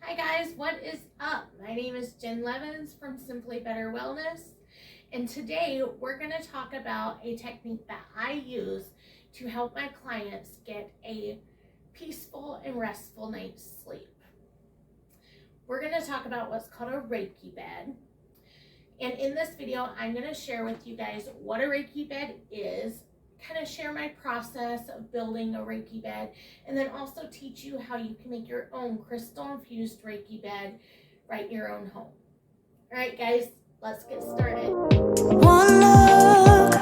Hi guys, what is up? My name is Jen Levins from Simply Better Wellness, and today we're going to talk about a technique that I use to help my clients get a peaceful and restful night's sleep. We're going to talk about what's called a Reiki bed, and in this video I'm going to share with you guys what a Reiki bed is, kind of share my process of building a Reiki bed, and then also teach you how you can make your own crystal infused Reiki bed right in your own home. All right, guys, let's get started. One look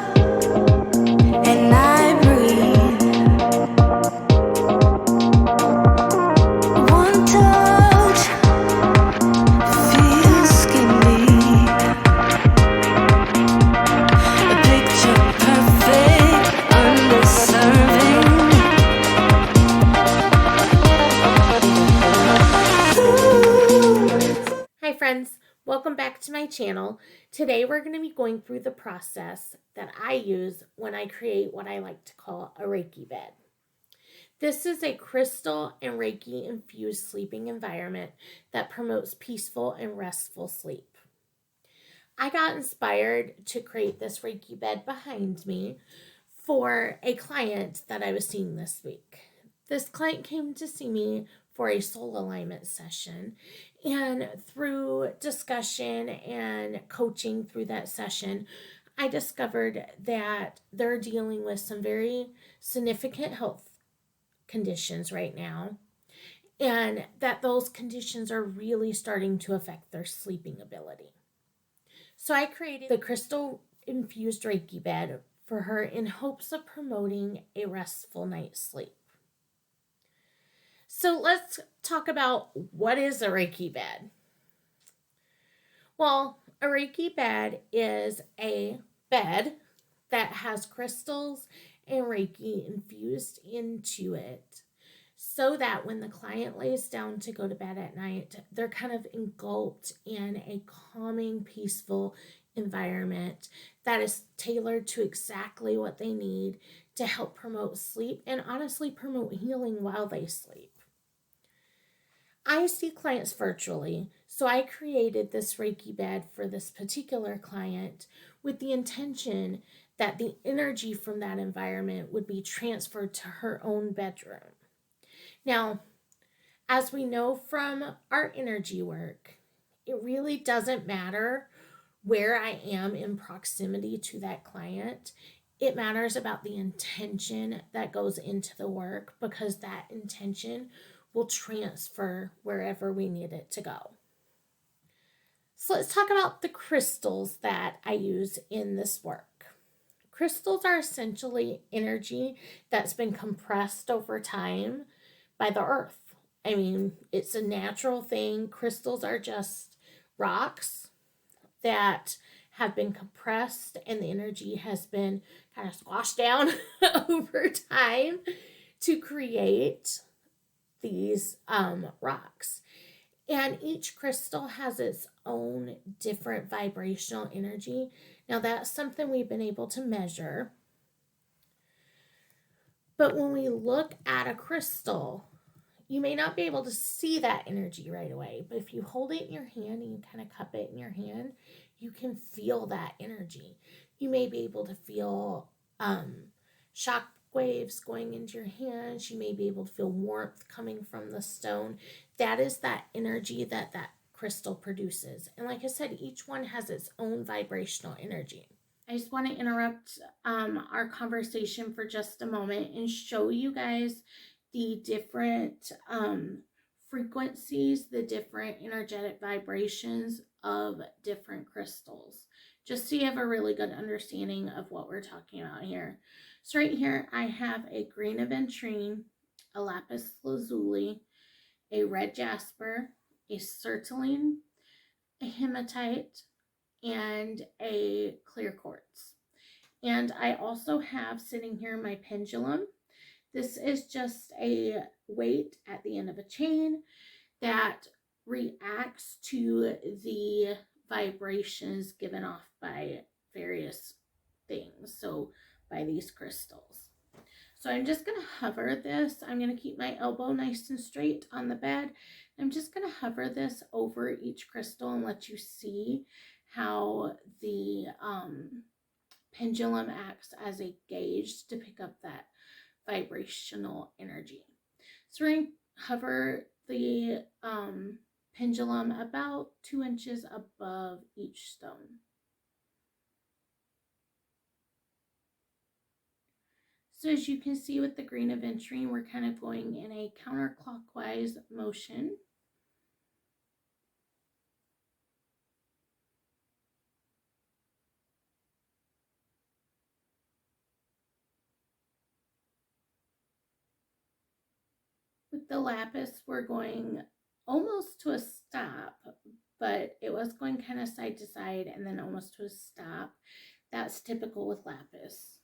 and I breathe. One touch feels skinny. A picture perfect, underserving. Hi friends, welcome back to my channel. Today we're going to be going through the process that I use when I create what I like to call a Reiki bed. This is a crystal and Reiki infused sleeping environment that promotes peaceful and restful sleep. I got inspired to create this Reiki bed behind me for a client that I was seeing this week. This client came to see me for a soul alignment session, and through discussion and coaching through that session, I discovered that they're dealing with some very significant health conditions right now, and that those conditions are really starting to affect their sleeping ability. So I created the crystal infused Reiki bed for her in hopes of promoting a restful night's sleep. So let's talk about what is a Reiki bed. Well, a Reiki bed is a bed that has crystals and Reiki infused into it, so that when the client lays down to go to bed at night, they're kind of engulfed in a calming, peaceful environment that is tailored to exactly what they need to help promote sleep and honestly promote healing while they sleep. I see clients virtually, so I created this Reiki bed for this particular client with the intention that the energy from that environment would be transferred to her own bedroom. Now, as we know from our energy work, it really doesn't matter where I am in proximity to that client. It matters about the intention that goes into the work, because that intention will transfer wherever we need it to go. So let's talk about the crystals that I use in this work. Crystals are essentially energy that's been compressed over time by the earth. I mean, it's a natural thing. Crystals are just rocks that have been compressed, and the energy has been kind of squashed down over time to create these rocks. And each crystal has its own different vibrational energy. Now, that's something we've been able to measure. But when we look at a crystal, you may not be able to see that energy right away. But if you hold it in your hand and you kind of cup it in your hand, you can feel that energy. You may be able to feel shock waves going into your hands. You may be able to feel warmth coming from the stone. That is that energy that crystal produces. And like I said, each one has its own vibrational energy. I just want to interrupt our conversation for just a moment and show you guys the different frequencies, the different energetic vibrations of different crystals, just so you have a really good understanding of what we're talking about here. So right here, I have a green aventurine, a lapis lazuli, a red jasper, a sertraline, a hematite, and a clear quartz. And I also have sitting here my pendulum. This is just a weight at the end of a chain that reacts to the vibrations given off by various things, so by these crystals. So I'm just going to hover this. I'm going to keep my elbow nice and straight on the bed. I'm just going to hover this over each crystal and let you see how the pendulum acts as a gauge to pick up that vibrational energy. So we're going to hover the pendulum about 2 inches above each stone. So as you can see with the green aventurine, we're kind of going in a counterclockwise motion. With the lapis, we're going almost to a stop, but it was going kind of side to side and then almost to a stop. That's typical with lapis.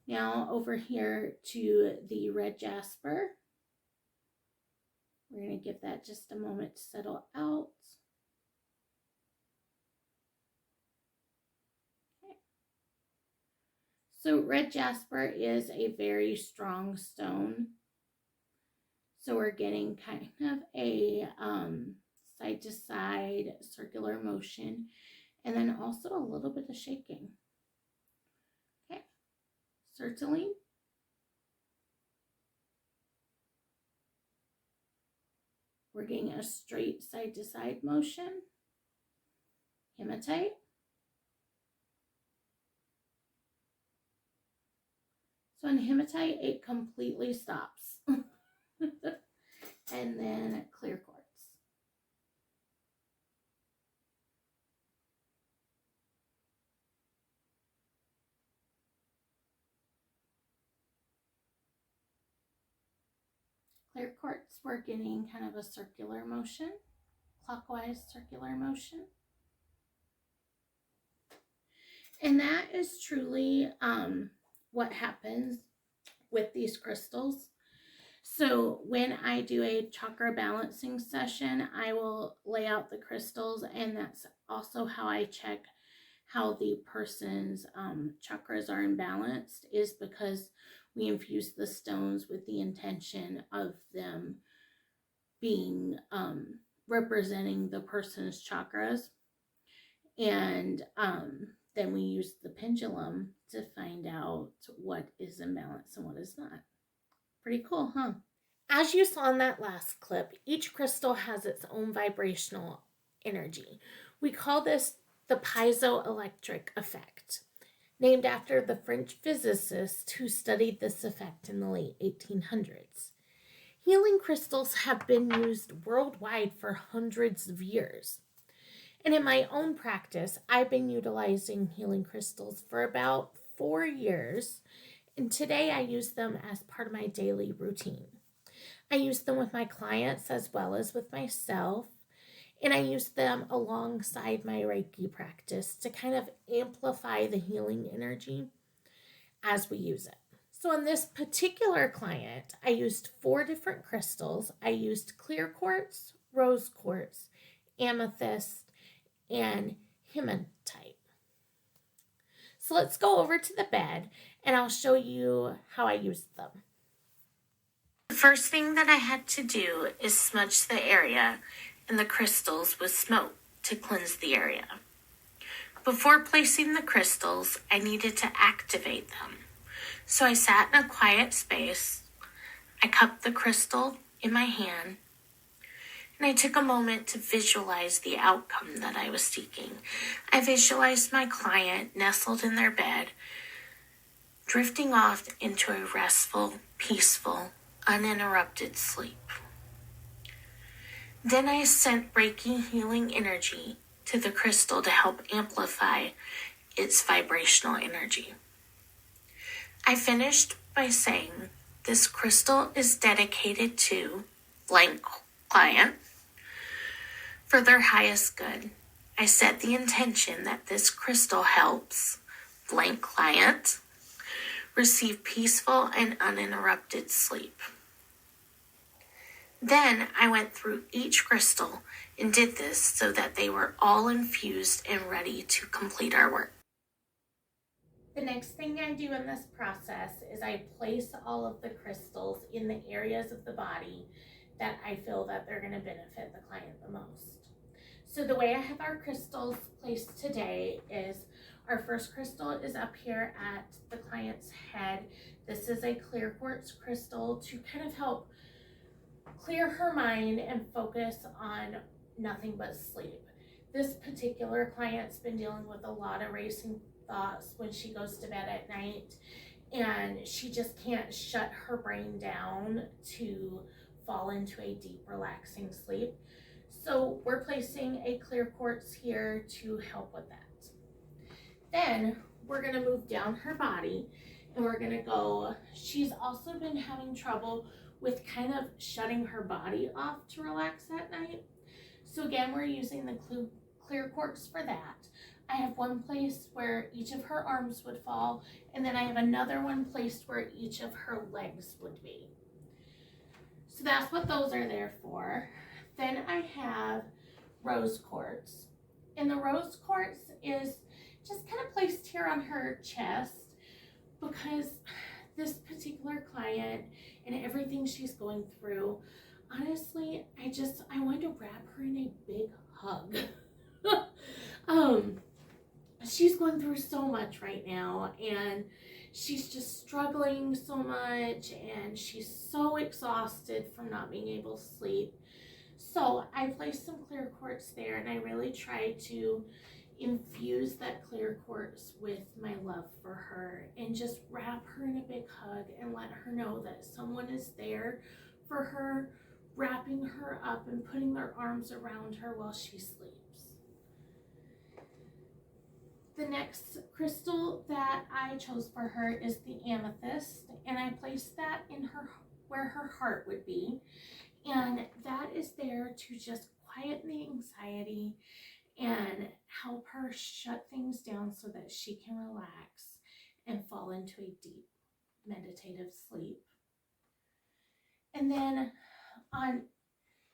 Now over here to the red jasper. We're going to give that just a moment to settle out. Okay. So red jasper is a very strong stone. So we're getting kind of a side to side circular motion and then also a little bit of shaking. Okay, sertraline. We're getting a straight side to side motion. Hematite. So in hematite, it completely stops. And then clear quartz. Clear quartz, we're getting kind of a circular motion, clockwise circular motion. And that is truly what happens with these crystals. So when I do a chakra balancing session, I will lay out the crystals, and that's also how I check how the person's chakras are imbalanced, is because we infuse the stones with the intention of them being representing the person's chakras. And then we use the pendulum to find out what is in balance and what is not. Pretty cool, huh? As you saw in that last clip, each crystal has its own vibrational energy. We call this the piezoelectric effect, named after the French physicist who studied this effect in the late 1800s. Healing crystals have been used worldwide for hundreds of years. And in my own practice, I've been utilizing healing crystals for about 4 years, and today I use them as part of my daily routine. I use them with my clients as well as with myself, and I use them alongside my Reiki practice to kind of amplify the healing energy as we use it. So in this particular client, I used 4 different crystals. I used clear quartz, rose quartz, amethyst, and hematite. So let's go over to the bed and I'll show you how I used them. The first thing that I had to do is smudge the area and the crystals with smoke to cleanse the area. Before placing the crystals, I needed to activate them. So I sat in a quiet space, I cupped the crystal in my hand, and I took a moment to visualize the outcome that I was seeking. I visualized my client nestled in their bed, drifting off into a restful, peaceful, uninterrupted sleep. Then I sent Reiki healing energy to the crystal to help amplify its vibrational energy. I finished by saying, "This crystal is dedicated to blank client for their highest good. I set the intention that this crystal helps blank client receive peaceful and uninterrupted sleep." Then I went through each crystal and did this so that they were all infused and ready to complete our work. The next thing I do in this process is I place all of the crystals in the areas of the body that I feel that they're going to benefit the client the most. So the way I have our crystals placed today is our first crystal is up here at the client's head. This is a clear quartz crystal to kind of help clear her mind and focus on nothing but sleep. This particular client's been dealing with a lot of racing thoughts when she goes to bed at night, and she just can't shut her brain down to fall into a deep, relaxing sleep. So we're placing a clear quartz here to help with that. Then we're going to move down her body, and we're going to go, she's also been having trouble with kind of shutting her body off to relax at night. So again, we're using the clear quartz for that. I have one place where each of her arms would fall, and then I have another one placed where each of her legs would be. So that's what those are there for. Then I have rose quartz, and the rose quartz is just kind of placed here on her chest because this particular client and everything she's going through, honestly, I want to wrap her in a big hug. She's going through so much right now, and she's just struggling so much, and she's so exhausted from not being able to sleep. So I placed some clear quartz there, and I really try to infuse that clear quartz with my love for her and just wrap her in a big hug and let her know that someone is there for her, wrapping her up and putting their arms around her while she sleeps. The next crystal that I chose for her is the amethyst, and I placed that in her where her heart would be, and that is there to just quiet the anxiety and help her shut things down so that she can relax and fall into a deep meditative sleep. And then on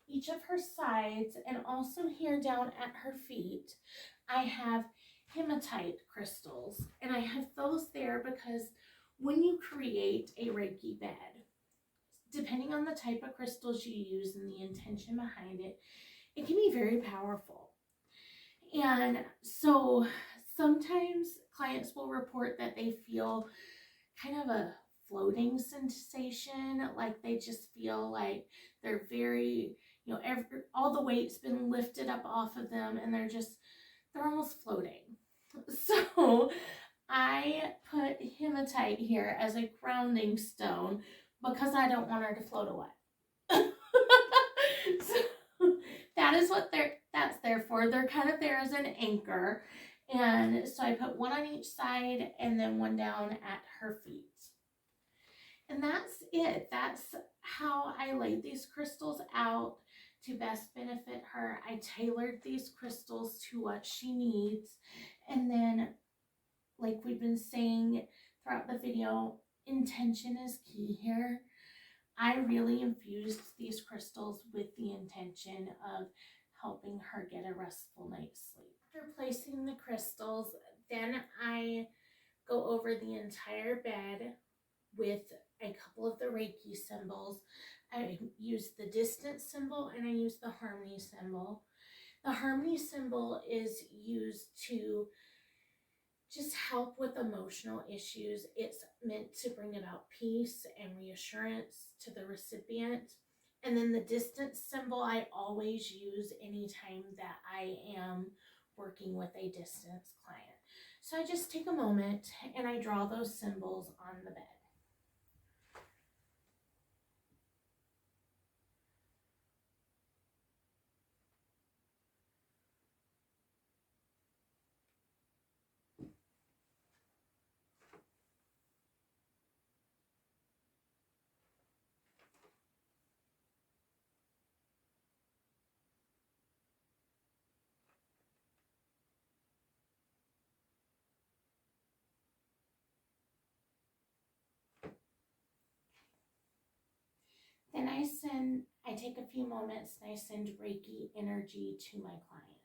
each of her sides and also here down at her feet, I have hematite crystals, and I have those there because when you create a Reiki bed, depending on the type of crystals you use and the intention behind it, it can be very powerful. And so sometimes clients will report that they feel kind of a floating sensation, like they just feel like they're very, all the weight's been lifted up off of them and they're almost floating. So I put hematite here as a grounding stone because I don't want her to float away. So that is what that's there for. They're kind of there as an anchor. And so I put one on each side and then one down at her feet. And that's it. That's how I laid these crystals out to best benefit her. I tailored these crystals to what she needs. And then, like we've been saying throughout the video, intention is key here. I really infused these crystals with the intention of helping her get a restful night's sleep. After placing the crystals, then I go over the entire bed with a couple of the Reiki symbols. I use the distance symbol and I use the harmony symbol. The harmony symbol is used to just help with emotional issues. It's meant to bring about peace and reassurance to the recipient. And then the distance symbol I always use anytime that I am working with a distance client. So I just take a moment and I draw those symbols on the bed. Then I take a few moments and I send Reiki energy to my client.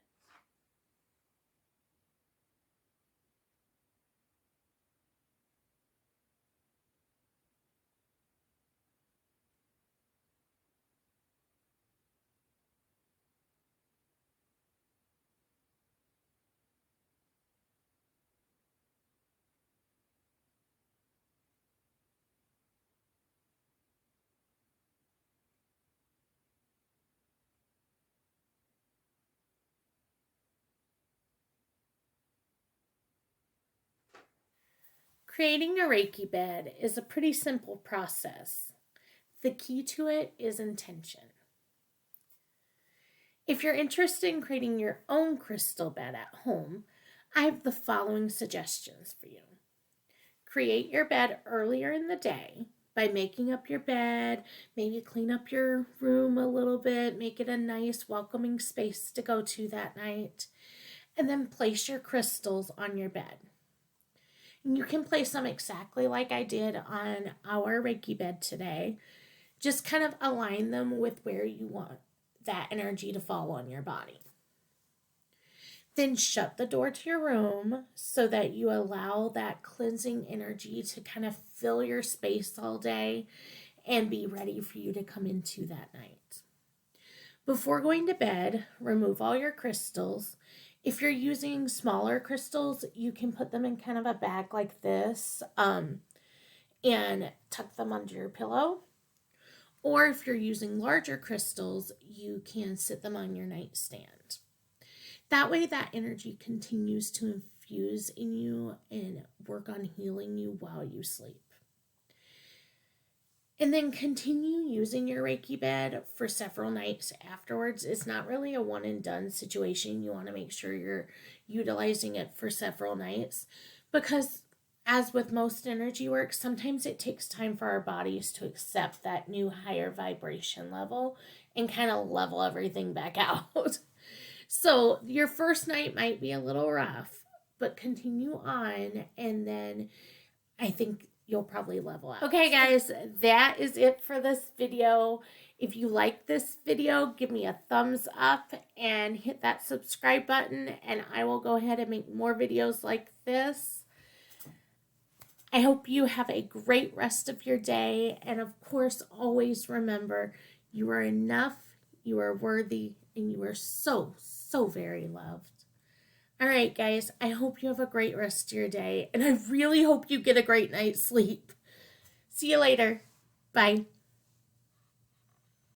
Creating a Reiki bed is a pretty simple process. The key to it is intention. If you're interested in creating your own crystal bed at home, I have the following suggestions for you. Create your bed earlier in the day by making up your bed, maybe clean up your room a little bit, make it a nice, welcoming space to go to that night, and then place your crystals on your bed. And you can place them exactly like I did on our Reiki bed today. Just kind of align them with where you want that energy to fall on your body. Then shut the door to your room so that you allow that cleansing energy to kind of fill your space all day and be ready for you to come into that night. Before going to bed, remove all your crystals. If you're using smaller crystals, you can put them in kind of a bag like this and tuck them under your pillow. Or if you're using larger crystals, you can sit them on your nightstand. That way that energy continues to infuse in you and work on healing you while you sleep. And then continue using your Reiki bed for several nights afterwards. It's not really a one and done situation. You want to make sure you're utilizing it for several nights because, as with most energy work, sometimes it takes time for our bodies to accept that new higher vibration level and kind of level everything back out. So your first night might be a little rough, but continue on, and then I think you'll probably level out. Okay, guys, that is it for this video. If you like this video, give me a thumbs up and hit that subscribe button, and I will go ahead and make more videos like this. I hope you have a great rest of your day, and of course, always remember, you are enough, you are worthy, and you are so very loved. All right, guys, I hope you have a great rest of your day, and I really hope you get a great night's sleep. See you later. Bye.